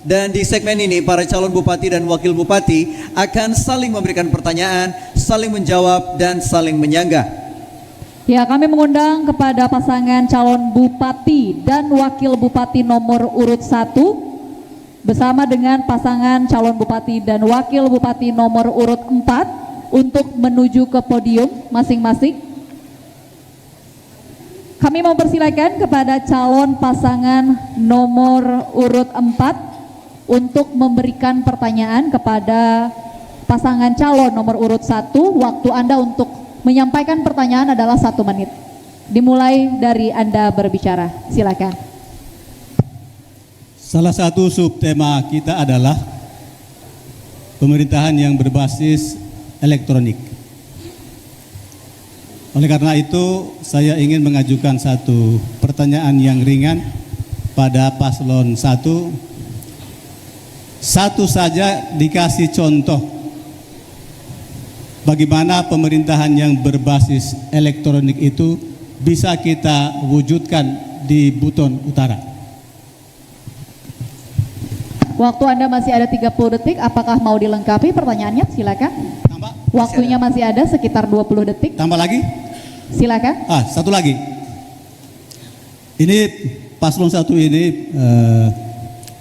Dan di segmen ini para calon bupati dan wakil bupati akan saling memberikan pertanyaan, saling menjawab, dan saling menyanggah. Ya, kami mengundang kepada pasangan calon bupati dan wakil bupati nomor urut 1 bersama dengan pasangan calon bupati dan wakil bupati nomor urut 4 untuk menuju ke podium masing-masing. Kami mempersilakan kepada calon pasangan nomor urut 4 untuk memberikan pertanyaan kepada pasangan calon nomor urut 1. Waktu Anda untuk menyampaikan pertanyaan adalah 1 menit. Dimulai dari Anda berbicara. Silakan. Salah satu subtema kita adalah pemerintahan yang berbasis elektronik. Oleh karena itu, saya ingin mengajukan satu pertanyaan yang ringan pada paslon 1. Satu saja dikasih contoh bagaimana pemerintahan yang berbasis elektronik itu bisa kita wujudkan di Buton Utara. Waktu Anda masih ada 30 detik, apakah mau dilengkapi pertanyaannya? Silakan. Tambah? Waktunya masih ada sekitar 20 detik. Tambah lagi? Silakan. Satu lagi. Ini paslon 1 ini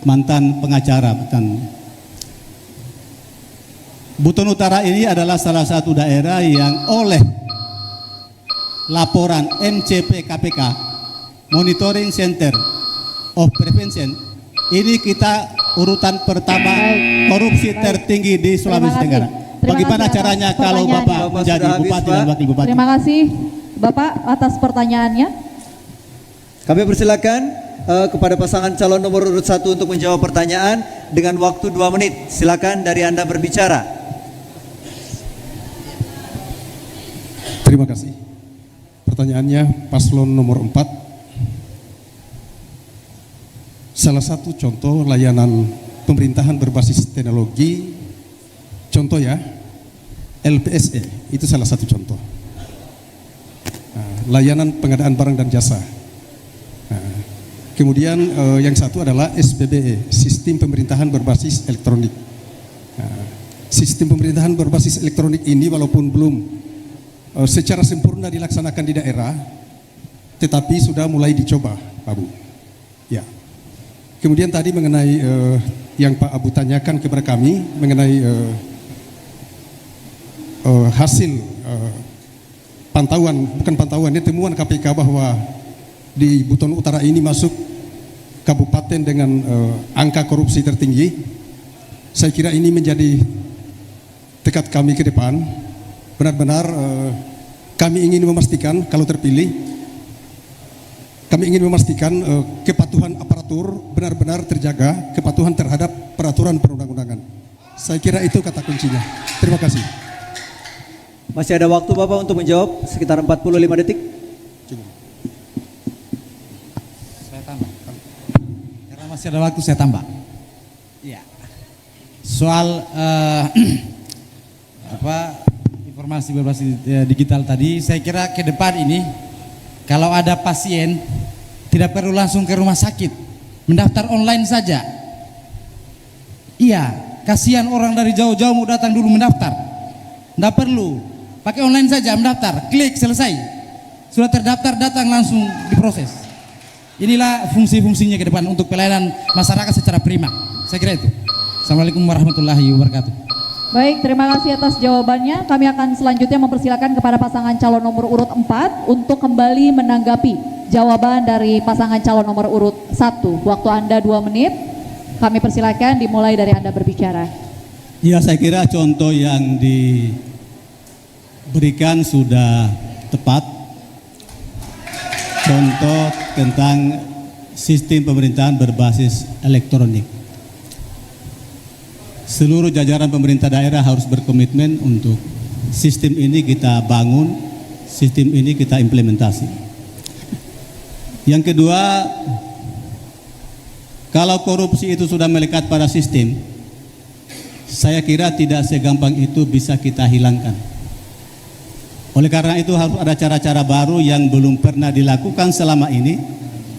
mantan pengacara. Buton Utara ini adalah salah satu daerah yang oleh laporan MCP KPK, Monitoring Center of Prevention, ini kita urutan pertama korupsi tertinggi di Sulawesi Tenggara. Bagaimana caranya kalau Bapak menjadi bupati dan wakil bupati? Terima kasih Bapak atas pertanyaannya. Kami persilakan kepada pasangan calon nomor urut 1 untuk menjawab pertanyaan dengan waktu 2 menit. Silakan dari Anda berbicara. Terima kasih. Pertanyaannya paslon nomor 4. Salah satu contoh layanan pemerintahan berbasis teknologi, contoh ya, LPSE, itu salah satu contoh. Layanan pengadaan barang dan jasa. Kemudian yang satu adalah SPBE, Sistem Pemerintahan Berbasis Elektronik. Sistem pemerintahan berbasis elektronik ini walaupun belum secara sempurna dilaksanakan di daerah, tetapi sudah mulai dicoba, Pak Bu. Ya. Kemudian tadi mengenai yang Pak Abu tanyakan kepada kami mengenai hasil pantauan, bukan pantauan, ini temuan KPK bahwa di Buton Utara ini masuk kabupaten dengan angka korupsi tertinggi. Saya kira ini menjadi tekad kami ke depan. Benar-benar kami ingin memastikan kalau terpilih, kami ingin memastikan kepatuhan aparatur benar-benar terjaga, kepatuhan terhadap peraturan perundang-undangan. Saya kira itu kata kuncinya. Terima kasih. Masih ada waktu Bapak untuk menjawab sekitar 45 detik. Masih ada waktu, saya tambah. Ya. Soal informasi berbasis digital tadi, saya kira ke depan ini kalau ada pasien tidak perlu langsung ke rumah sakit, mendaftar online saja. Iya, kasihan orang dari jauh-jauh mau datang dulu mendaftar. Tidak perlu, pakai online saja mendaftar, klik selesai. Sudah terdaftar, datang langsung diproses. Inilah fungsi-fungsinya ke depan untuk pelayanan masyarakat secara prima. Saya kira itu. Assalamualaikum warahmatullahi wabarakatuh. Baik, terima kasih atas jawabannya. Kami akan selanjutnya mempersilakan kepada pasangan calon nomor urut 4 untuk kembali menanggapi jawaban dari pasangan calon nomor urut 1. Waktu Anda 2 menit. Kami persilakan dimulai dari Anda berbicara. Ya, saya kira contoh yang diberikan sudah tepat. Contoh tentang sistem pemerintahan berbasis elektronik. Seluruh jajaran pemerintah daerah harus berkomitmen untuk sistem ini kita bangun, sistem ini kita implementasi. Yang kedua, kalau korupsi itu sudah melekat pada sistem, saya kira tidak segampang itu bisa kita hilangkan. Oleh karena itu harus ada cara-cara baru yang belum pernah dilakukan selama ini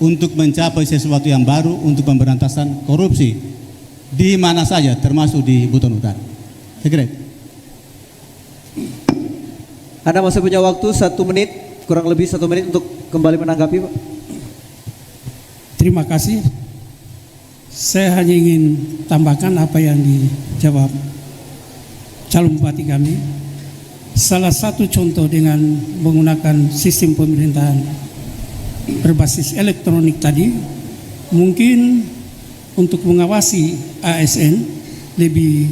untuk mencapai sesuatu yang baru untuk pemberantasan korupsi. di mana saja termasuk di Buton Utara. Saya kira itu. Anda masih punya waktu 1 menit, kurang lebih 1 menit untuk kembali menanggapi, Pak. Terima kasih. Saya hanya ingin tambahkan apa yang dijawab calon bupati kami. Salah satu contoh dengan menggunakan sistem pemerintahan berbasis elektronik tadi, mungkin untuk mengawasi ASN lebih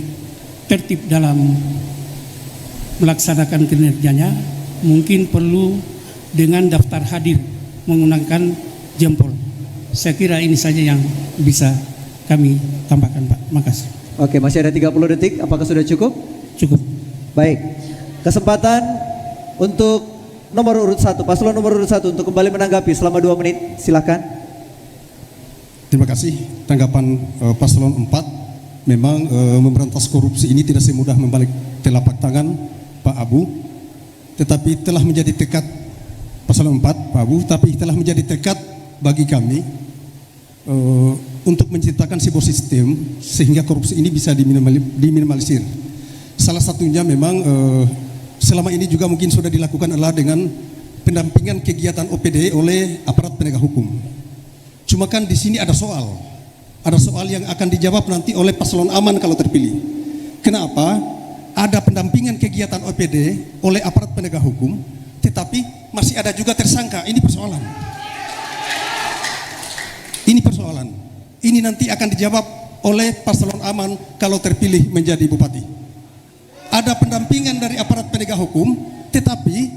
tertib dalam melaksanakan kinerjanya, mungkin perlu dengan daftar hadir menggunakan jempol. Saya kira ini saja yang bisa kami tambahkan, Pak. Makasih. Oke, masih ada 30 detik. Apakah sudah cukup? Cukup. Baik. Kesempatan untuk nomor urut 1, paslon nomor urut 1 untuk kembali menanggapi selama 2 menit. Silakan. Terima kasih. Tanggapan paslon 4, memang memberantas korupsi ini tidak semudah membalik telapak tangan Pak Abu, tetapi telah menjadi tekad paslon 4 Pak Abu, tapi telah menjadi tekad bagi kami untuk menciptakan sebuah sistem sehingga korupsi ini bisa diminimalisir. Salah satunya memang selama ini juga mungkin sudah dilakukan adalah dengan pendampingan kegiatan OPD oleh aparat penegak hukum. Cuma kan di sini ada soal yang akan dijawab nanti oleh paslon aman kalau terpilih. Kenapa? Ada pendampingan kegiatan OPD oleh aparat penegak hukum, tetapi masih ada juga tersangka. Ini persoalan. Ini nanti akan dijawab oleh paslon aman kalau terpilih menjadi bupati. Ada pendampingan dari aparat penegak hukum, tetapi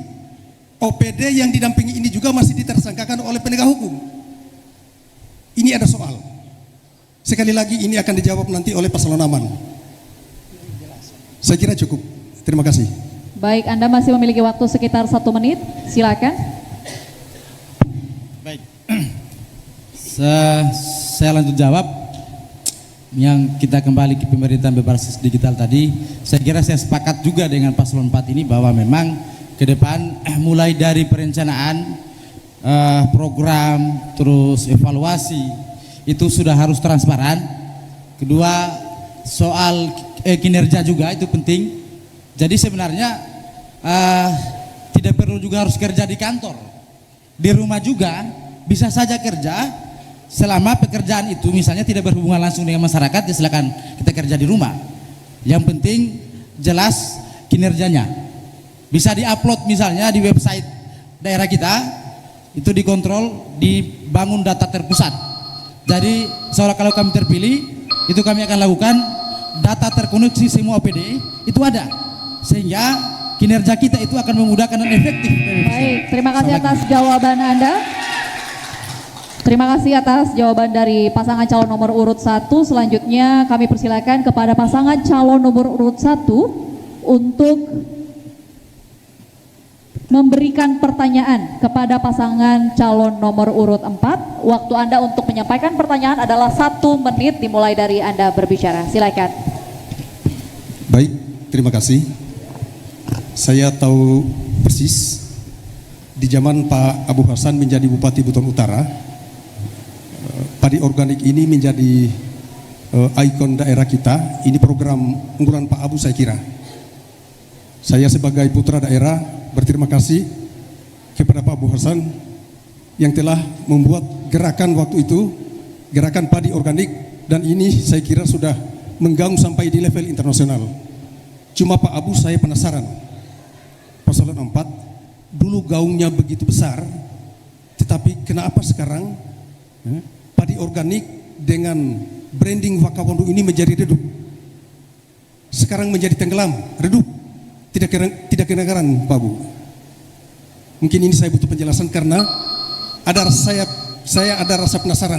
OPD yang didampingi ini juga masih ditersangkakan oleh penegak hukum. Ini ada soal. Sekali lagi ini akan dijawab nanti oleh paslon aman. Saya kira cukup. Terima kasih. Baik, Anda masih memiliki waktu sekitar 1 menit. Silakan. Baik. Saya lanjut jawab yang kita kembali ke pemerintahan berbasis digital tadi. Saya kira saya sepakat juga dengan paslon 4 ini bahwa memang ke depan mulai dari perencanaan program terus evaluasi itu sudah harus transparan. Kedua, soal kinerja juga itu penting. Jadi sebenarnya tidak perlu juga harus kerja di kantor, di rumah juga bisa saja kerja. Selama pekerjaan itu misalnya tidak berhubungan langsung dengan masyarakat, ya silakan kita kerja di rumah. Yang penting jelas kinerjanya. Bisa diupload misalnya di website daerah kita, itu dikontrol, dibangun data terpusat. Jadi seolah kalau kami terpilih, itu kami akan lakukan data terkoneksi semua OPD, itu ada. Sehingga kinerja kita itu akan memudahkan dan efektif. Baik, terima kasih atas jawaban Anda. Terima kasih atas jawaban dari pasangan calon nomor urut 1. Selanjutnya kami persilakan kepada pasangan calon nomor urut 1 untuk memberikan pertanyaan kepada pasangan calon nomor urut 4. Waktu Anda untuk menyampaikan pertanyaan adalah 1 menit dimulai dari Anda berbicara. Silakan. Baik, terima kasih. Saya tahu persis di zaman Pak Abu Hasan menjadi Bupati Buton Utara, padi organik ini menjadi ikon daerah kita. Ini program unggulan Pak Abu saya kira. Saya sebagai putra daerah berterima kasih kepada Pak Abu Hasan yang telah membuat gerakan waktu itu, gerakan padi organik, dan ini saya kira sudah menggaung sampai di level internasional. Cuma Pak Abu, saya penasaran, paslon 4 dulu gaungnya begitu besar, tetapi kenapa sekarang padi organik dengan branding Wakawondo ini menjadi redup? Sekarang menjadi tenggelam, redup, tidak kedengaran Pak Abu. Mungkin ini saya butuh penjelasan karena ada saya ada rasa penasaran.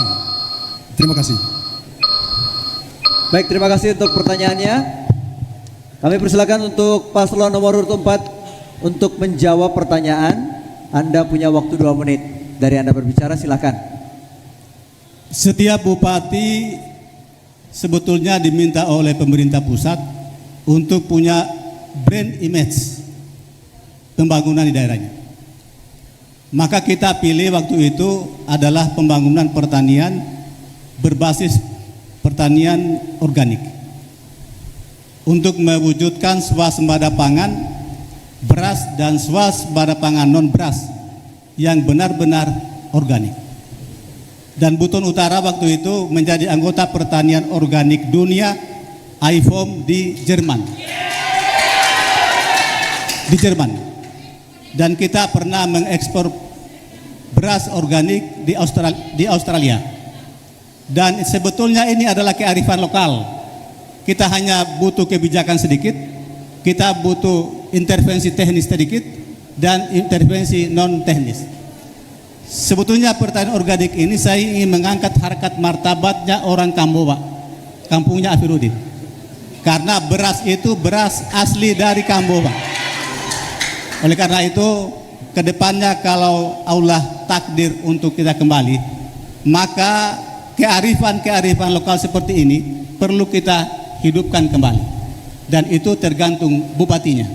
Terima kasih. Baik, terima kasih untuk pertanyaannya. Kami persilakan untuk paslon nomor urut 4 untuk menjawab pertanyaan. Anda punya waktu 2 menit dari Anda berbicara, silakan. Setiap bupati sebetulnya diminta oleh pemerintah pusat untuk punya brand image pembangunan di daerahnya. Maka kita pilih waktu itu adalah pembangunan pertanian berbasis pertanian organik untuk mewujudkan swasembada pangan beras dan swasembada pangan non beras yang benar-benar organik. Dan Buton Utara waktu itu menjadi anggota pertanian organik dunia IFOM di Jerman. Dan kita pernah mengekspor beras organik di Australia. Dan sebetulnya ini adalah kearifan lokal. Kita hanya butuh kebijakan sedikit, kita butuh intervensi teknis sedikit, dan intervensi non teknis. Sebetulnya pertanian organik ini saya ingin mengangkat harkat martabatnya orang Kambowa, kampungnya Afirudin. Karena beras itu beras asli dari Kambowa. Oleh karena itu, kedepannya kalau Allah takdir untuk kita kembali, maka kearifan lokal seperti ini perlu kita hidupkan kembali. Dan itu tergantung bupatinya.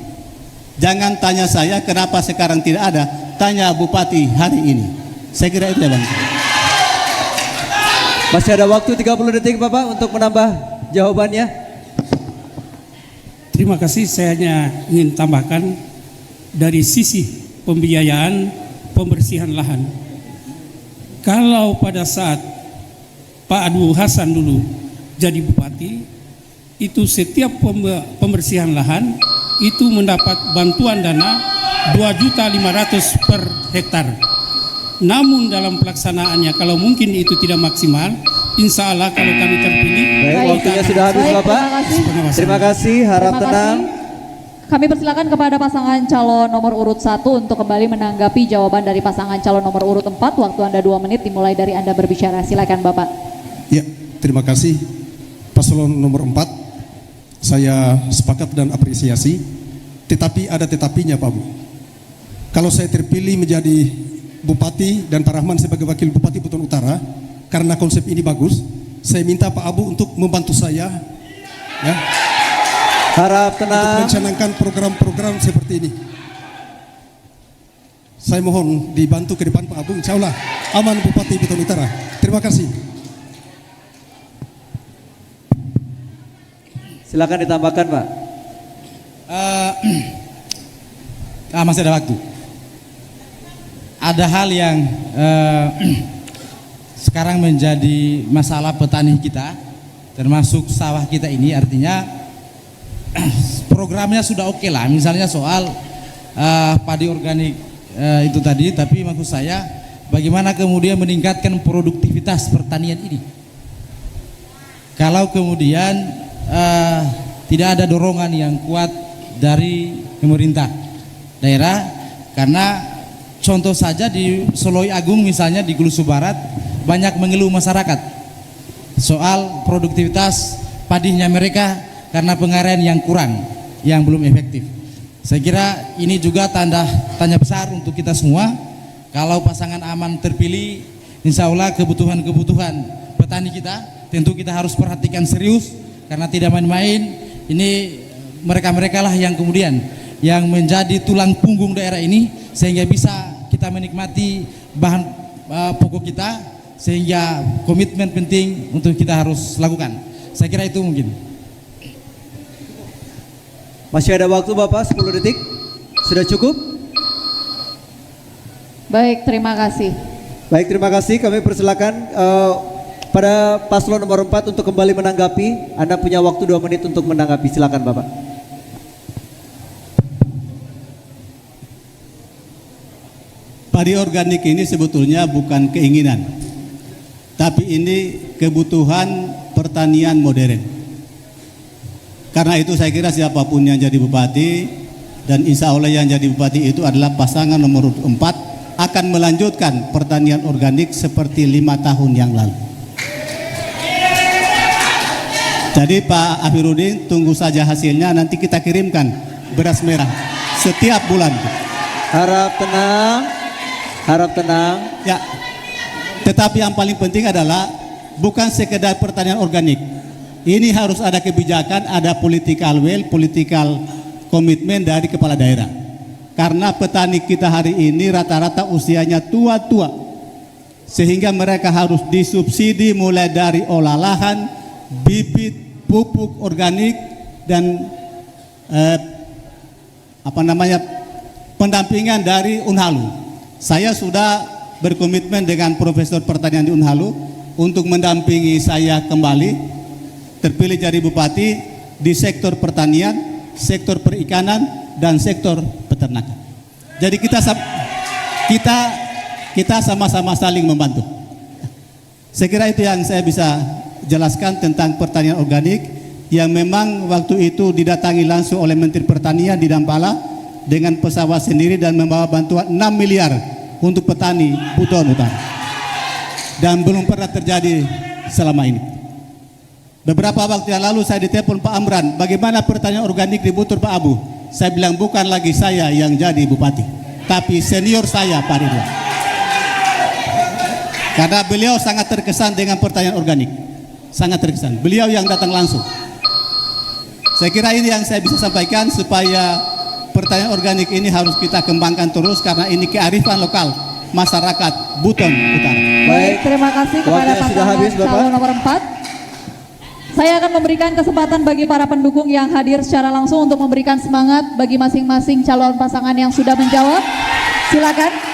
Jangan tanya saya kenapa sekarang tidak ada, tanya bupati hari ini. Saya kira itu ya Bang. Masih ada waktu 30 detik Bapak untuk menambah jawabannya. Terima kasih, saya hanya ingin tambahkan dari sisi pembiayaan pembersihan lahan. Kalau pada saat Pak Adu Hasan dulu jadi bupati, itu setiap pembersihan lahan itu mendapat bantuan dana 2.500.000 per hektar. Namun dalam pelaksanaannya kalau mungkin itu tidak maksimal, insya Allah kalau kami terpilih, Baik, waktunya sudah habis Baik, Bapak. terima kasih. Harap Terima tenang. kasih. Kami persilakan kepada pasangan calon nomor urut 1 untuk kembali menanggapi jawaban dari pasangan calon nomor urut 4. Waktu Anda 2 menit dimulai dari Anda berbicara. Silakan Bapak. Ya, terima kasih. Paslon nomor 4, saya sepakat dan apresiasi. Tetapi ada tetapinya Pak Bu. Kalau saya terpilih menjadi Bupati dan Pak Rahman sebagai Wakil Bupati Buton Utara, karena konsep ini bagus, saya minta Pak Abu untuk membantu saya, ya, Harap untuk tenang. mencanangkan program-program seperti ini. Saya mohon dibantu ke depan Pak Abu, insya Allah aman Bupati Buton Utara. Terima kasih. Silakan ditambahkan Pak. Masih ada waktu. Ada hal yang sekarang menjadi masalah petani kita, termasuk sawah kita ini, artinya programnya sudah oke lah, misalnya soal padi organik itu tadi, tapi maksud saya bagaimana kemudian meningkatkan produktivitas pertanian ini. Kalau kemudian tidak ada dorongan yang kuat dari pemerintah daerah, karena contoh saja di Soloi Agung misalnya di Gulusu Barat banyak mengeluh masyarakat soal produktivitas padinya mereka karena pengairan yang kurang, yang belum efektif. Saya kira ini juga tanya besar untuk kita semua. Kalau pasangan aman terpilih, insya Allah kebutuhan-kebutuhan petani kita tentu kita harus perhatikan serius, karena tidak main-main. Ini mereka-mereka lah yang kemudian yang menjadi tulang punggung daerah ini, sehingga bisa kita menikmati bahan pokok kita, sehingga komitmen penting untuk kita harus lakukan. Saya kira itu mungkin. Masih ada waktu Bapak 10 detik. Sudah cukup? Baik, terima kasih. Baik, terima kasih. Kami persilakan pada paslon nomor 4 untuk kembali menanggapi. Anda punya waktu 2 menit untuk menanggapi. Silakan Bapak. Padi organik ini sebetulnya bukan keinginan, tapi ini kebutuhan pertanian modern. Karena itu saya kira siapapun yang jadi bupati, dan insya Allah yang jadi bupati itu adalah pasangan nomor 4, akan melanjutkan pertanian organik seperti 5 tahun yang lalu. Jadi Pak Afirudin, tunggu saja hasilnya, nanti kita kirimkan beras merah setiap bulan. Harap tenang. Harap tenang. Ya, tetapi yang paling penting adalah bukan sekedar pertanian organik. Ini harus ada kebijakan, ada political will, political komitmen dari kepala daerah. Karena petani kita hari ini rata-rata usianya tua-tua, sehingga mereka harus disubsidi mulai dari olah lahan, bibit pupuk organik dan pendampingan dari Unhalu. Saya sudah berkomitmen dengan Profesor Pertanian di Unhalu untuk mendampingi saya kembali terpilih jadi bupati di sektor pertanian, sektor perikanan, dan sektor peternakan. Jadi kita sama-sama saling membantu. Saya kira itu yang saya bisa jelaskan tentang pertanian organik yang memang waktu itu didatangi langsung oleh Menteri Pertanian di Dampala dengan pesawat sendiri dan membawa bantuan 6 miliar untuk petani Buton Utara. Dan belum pernah terjadi selama ini. Beberapa waktu yang lalu saya ditelepon Pak Amran, bagaimana pertanian organik di Buton Pak Abu? Saya bilang bukan lagi saya yang jadi bupati, tapi senior saya Pak Ridwan. Karena beliau sangat terkesan dengan pertanian organik. Sangat terkesan. Beliau yang datang langsung. Saya kira ini yang saya bisa sampaikan supaya pertanian organik ini harus kita kembangkan terus karena ini kearifan lokal masyarakat Buton Utara. Baik, terima kasih kepada Waktunya sudah pasangan habis, Bapak. calon nomor 4. Saya akan memberikan kesempatan bagi para pendukung yang hadir secara langsung untuk memberikan semangat bagi masing-masing calon pasangan yang sudah menjawab. Silakan.